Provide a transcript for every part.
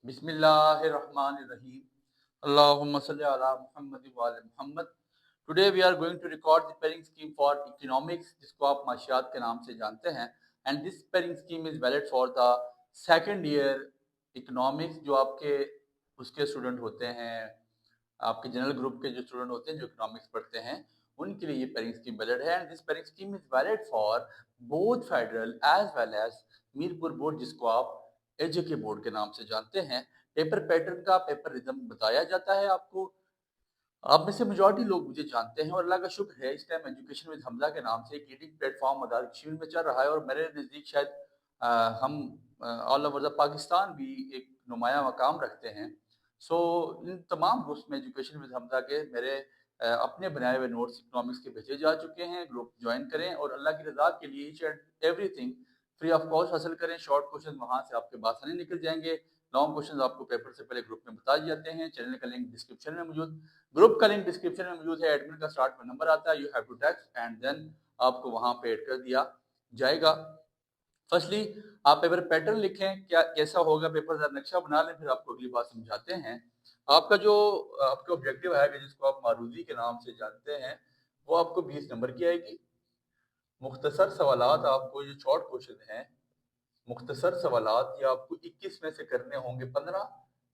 Bismillahirrahmanirrahim. Allahumma salli ala Muhammad wa ala Muhammad. Today we are going to record the pairing scheme for economics जिसको आप माशियात के नाम से जानते हैं, and this pairing scheme is valid for the second year economics जो आपके उसके स्टूडेंट होते हैं, आपके जनरल ग्रुप के जो स्टूडेंट होते हैं जो इकोनॉमिक्स पढ़ते हैं उनके लिए ये पेयरिंग स्कीम वैलिड है। And this pairing scheme is valid for both federal as well as Mirpur board जिसको आप एजेके बोर्ड के नाम से जानते हैं। पेपर पैटर्न का पेपर रिदम बताया जाता है आपको। आप में से मेजॉरिटी लोग मुझे जानते हैं और अल्लाह का शुक्र है इस टाइम एजुकेशन विद हमजा के नाम से एक लीडिंग प्लेटफॉर्म मदार कश्मीर में चल रहा है और मेरे नज़दीक शायद हम ऑल ओवर द पाकिस्तान भी एक नुमाया मकाम रखते हैं। सो इन तमाम ग्रुप्स में एजुकेशन विद हमजा के मेरे अपने बनाए हुए नोट्स इकोनॉमिक्स के भेजे जा चुके हैं। ग्रुप ज्वाइन करें और अल्लाह की रज़ा के लिए each and everything free of cost हासिल करें। शॉर्ट क्वेश्चन वहाँ से आपके बासानी निकल जाएंगे, लॉन्ग क्वेश्चन आपको पेपर से पहले ग्रुप में बताए जाते हैं। चैनल का लिंक डिस्क्रिप्शन में मौजूद, ग्रुप का लिंक डिस्क्रिप्शन में मौजूद है। एडमिन का स्टार्ट में नंबर आता है, you have to text and then आपको वहाँ पे ऐड कर दिया जाएगा। फर्स्टली आप पेपर पैटर्न लिखें, क्या कैसा होगा पेपर, जरा नक्शा बना लें, फिर आपको अगली बात समझाते हैं। आपका जो आपका ऑब्जेक्टिव है जिसको आप मारूदी के नाम से जानते हैं वो आपको 20 नंबर की आएगी। मुख्तसर सवालात आपको जो शॉर्ट क्वेश्चन हैं, मुख्तसर सवालात ये आपको 21 में से करने होंगे 15।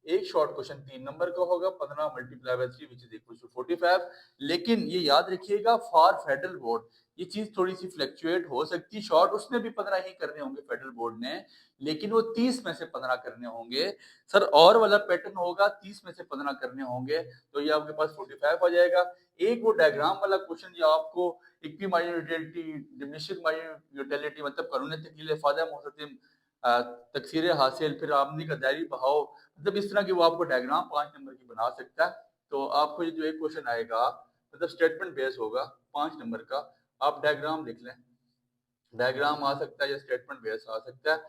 एक शॉर्ट क्वेश्चन 3 नंबर का होगा, 15 multiply by 3 which is equal to 45। लेकिन ये याद रखिएगा फॉर फेडरल बोर्ड ये चीज थोड़ी सी फ्लक्चुएट हो सकती है। शॉर्ट उसने भी 15 ही करने होंगे फेडरल बोर्ड ने, लेकिन वो 30 में से 15 करने होंगे। सर और वाला पैटर्न होगा 30 में से 15 करने होंगे, तो ये आपके पास 45 आ जाएगा। एक वो डायग्राम वाला क्वेश्चन जो आपको equi marginal utility, diminishing marginal utility मतलब कानून तकलील फायदा मुस्ततिम, तकसीर हासिल, फिर आमदनी का दायरी बहाव, मतलब इस तरह की वो आपको डायग्राम 5 नंबर की बना सकता है। तो आपको ये जो एक क्वेश्चन आएगा मतलब स्टेटमेंट बेस होगा 5 नंबर का, आप डायग्राम लिख लें। डायग्राम आ सकता है या स्टेटमेंट बेस आ सकता है।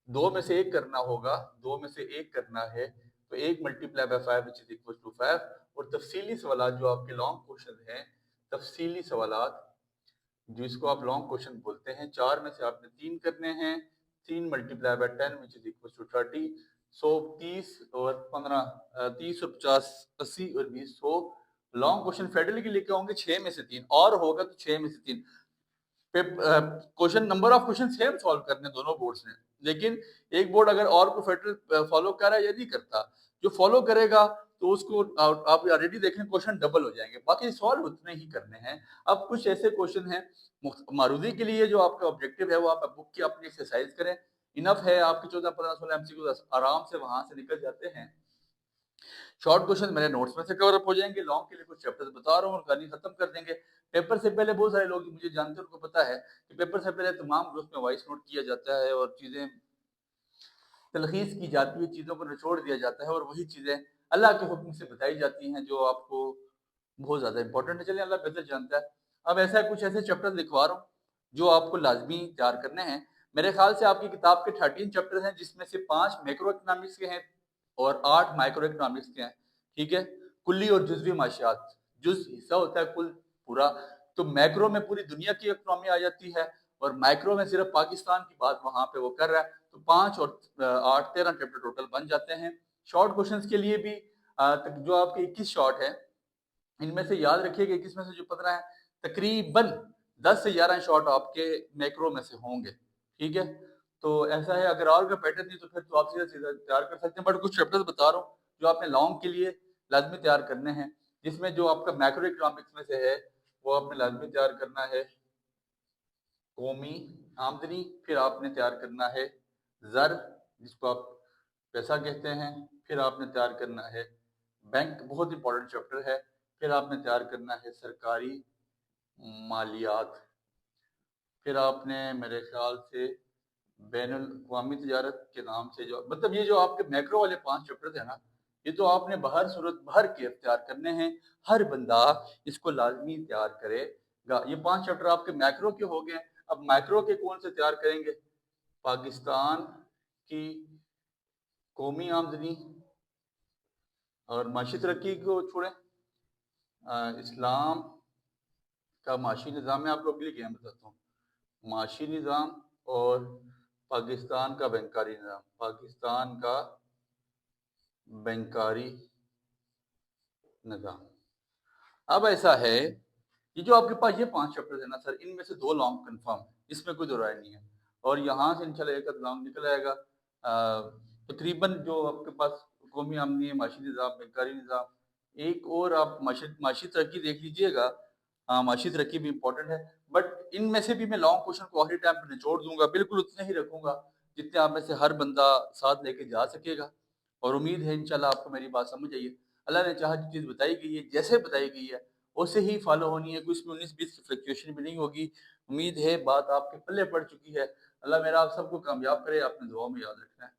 दो में से एक करना होगा, दो में से एक करना है तो एक multiply by 5 which is equal to 5। और तफसीली सवाल जो आपके लॉन्ग क्वेश्चन हैं, तफसीली सवाल जिसको आप लॉन्ग क्वेश्चन बोलते हैं, 4 में से आपने 3 करने हैं। 3 multiply by 10 which is equal to 30। 100 30 और 15 30 और 50 80 और 20 100। लॉन्ग क्वेश्चन फेडरल के लिखे होंगे 6 में से 3 और होगा तो 6 में से 3। Question number of question same solve करने दोनों बोर्ड्स ने, लेकिन एक बोर्ड अगर और को फेडरल फॉलो कर रहा है या नहीं करता, जो फॉलो करेगा तो उसको आप ऑलरेडी देखें क्वेश्चन डबल हो जाएंगे, बाकी सॉल्व उतने ही करने हैं। अब कुछ ऐसे क्वेश्चन हैं मारूदी के लिए जो आपका ऑब्जेक्टिव है वो आप बुक की अपनी एक्सरसाइज करें, इनफ है। आपके 14 15 16 एमसीक्यू आराम से वहां से निकल जाते हैं। शॉर्ट क्वेश्चन मेरे नोट्स में से कवर अप हो जाएंगे, लॉन्ग के लिए कुछ चैप्टर्स बता रहा हूँ और कहानी खत्म कर देंगे। पेपर से पहले बहुत सारे लोग मुझे जानते हैं, उनको पता है कि पेपर से पहले तमाम ग्रुप्स में वॉइस नोट किया जाता है और चीजें तलखीस की जाती है, चीजों को निचोड़ दिया जाता है और वही चीजें अल्लाह के हुक्म से बताई जाती हैं जो आपको बहुत ज्यादा इंपॉर्टेंट है। चलिए अल्लाह बेहतर जानता है। अब ऐसा कुछ ऐसे चैप्टर लिखवा रहा हूँ जो आपको लाजमी तैयार करने हैं। मेरे ख्याल से आपकी किताब के 13 चैप्टर हैं जिसमें से 5 मैक्रो इकोनॉमिक्स के हैं और 8 माइक्रो इकोनॉमिक्स के हैं। ठीक है, कुल्ली और जुजवी माशियात, जुज हिस्सा होता है कुल पूरा, तो मैक्रो में पूरी दुनिया की इकोनॉमी आ जाती है और माइक्रो में सिर्फ पाकिस्तान की बात वहां पे वो कर रहा है। तो 5 और 8 13 चैप्टर टोटल बन जाते हैं। शॉर्ट क्वेश्चंस के लिए भी जो आपके 21 शॉर्ट है इनमें से याद रखिएगा 21 में से जो 15 है तकरीबन 10 से 11 शॉट आपके मैक्रो में से होंगे। ठीक है, तो ऐसा है। अगर और का पैटर्न नहीं तो फिर तो आप सीधा सीधा तैयार कर सकते हैं, बट कुछ चैप्टर्स बता रहा हूँ जो आपने लॉन्ग के लिए लाजमी तैयार करने हैं, जिसमें जो आपका मैक्रो इकोनॉमिक्स में से है वो आपने लाजमी तैयार करना है कौमी आमदनी, फिर आपने तैयार करना है जर जिसको आप पैसा कहते हैं, फिर आपने तैयार करना है बैंक, बहुत इंपॉर्टेंट चैप्टर है, फिर आपने तैयार करना है सरकारी मालियात, फिर आपने मेरे ख्याल से बैनुल अक़वामी तिजारत के नाम से जो मतलब ये जो आपके मैक्रो वाले 5 चैप्टर थे ना, ये तो आपने बहर सूरत भर के तैयार करने हैं। हर बंदा इसको लाजमी तैयार करेगा। ये 5 चैप्टर आपके मैक्रो के हो गए। अब माइक्रो के कौन से तैयार करेंगे? पाकिस्तान की कौमी आमदनी और माशी तरक्की को छोड़ें, इस्लाम का माशी निज़ाम में आप लोग के लिए क्या बताता हूँ, माशी निज़ाम और पाकिस्तान का बैंकारी निज़ाम, पाकिस्तान का بینکاری نظام۔ اب ایسا ہے یہ جو آپ کے پاس یہ 5 چیپٹرز ہیں نا سر، ان میں سے 2 لانگ کنفرم ہے، اس میں کوئی دو رائے نہیں ہے، اور یہاں سے انشاءاللہ ایک لانگ نکل آئے گا۔ تقریباً جو آپ کے پاس قومی آمدنی ہے، معاشی نظام، بینکاری نظام، ایک اور آپ معاشی ترقی دیکھ لیجئے گا۔ معاشی ترقی بھی امپورٹنٹ ہے، بٹ ان میں سے بھی میں لانگ کوشچن کو آخری ٹائم پہ نچوڑ دوں گا، بالکل اتنے ہی رکھوں گا جتنے آپ میں سے ہر بندہ ساتھ لے کے جا سکے گا، اور امید ہے انشاءاللہ آپ کو میری بات سمجھ آئی ہے۔ اللہ نے چاہا جو چیز بتائی گئی ہے، جیسے بتائی گئی ہے اسے ہی فالو ہونی ہے، کوئی اس میں 19-20 کی فلیکچویشن بھی نہیں ہوگی۔ امید ہے بات آپ کے پلے پڑ چکی ہے۔ اللہ میرا آپ سب کو کامیاب کرے، آپ نے دعاؤں میں یاد رکھنا ہے۔